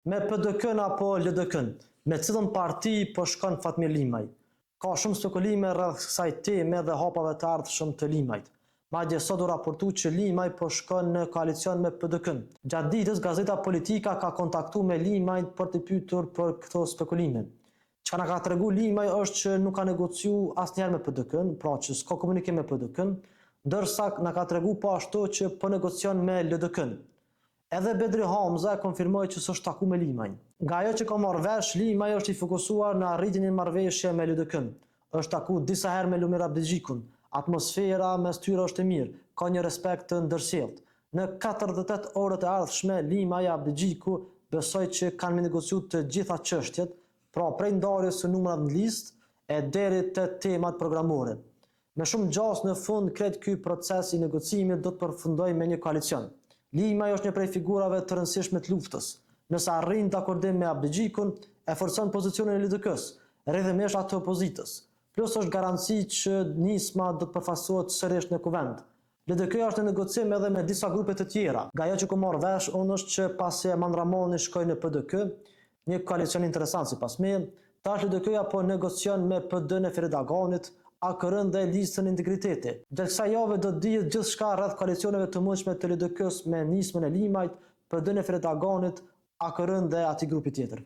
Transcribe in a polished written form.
Me PDK-n apo LDK-n, me cilën parti po shkon Fatmir Limaj? Ka shumë spekulime rreth kësaj teme dhe hapave të ardhshëm të Limajt. Madje sot u raportu që Limaj po shkon në koalicion me PDK-n. Gjatë ditës Gazeta Politika ka kontaktuar me Limajt për të pyetur për këto spekulime. Çka na ka tregu Limaj është që nuk ka negociu asnjëherë me PDK-n, pra që s'ka komunikim me PDK-n, ndërsa na ka tregu po ashtu që po negocion me LDK-n. Edhe Bedri Hamza konfirmoi që s'është taku me Limajin. Nga ajo që ka marrë vesh, Limaj është i fokusuar në arritjen e marrëveshje me LDK-n. Është taku disa herë me Lumir Abdixhikun. Atmosfera mes tyre është e mirë, ka një respekt të ndërsjellët. Në 48 orët e ardhshme, Limaj e Abdixhiku besoj që kanë negociuar të gjitha çështjet, pra prej ndarjes së numrave në listë e deri te temat programore. Me shumë gjas në fund krejt ky proces i negocimit do të përfundojë me një koalicion. Limaj është një prej figurave të rëndësishme të luftës. Nëse arrin dakordim me Abdixhikun, e forcon pozicionin e LDK-s, rrjedhimisht atë të opozitës. Plus është garanci që nisma do të përfaqësohet sërish në kuvend. LDK-ja është në negocim edhe me disa grupe të tjera. Nga ajo që ku marr vesh unë është që pasi Mandramoni shkoi në PDK, një koalicion interesant sipas meje, tash LDK-ja po negocion me PD-n e Ferit Aganit, AKR-n dhe listën Integriteti. Gjatë kësaj jave do të dihet gjithçka rreth koalicioneve të mundshme të LDK-s me nismën e Limajt, PD-n e Ferit Aganit, AKR-n dhe atij grupi tjetër.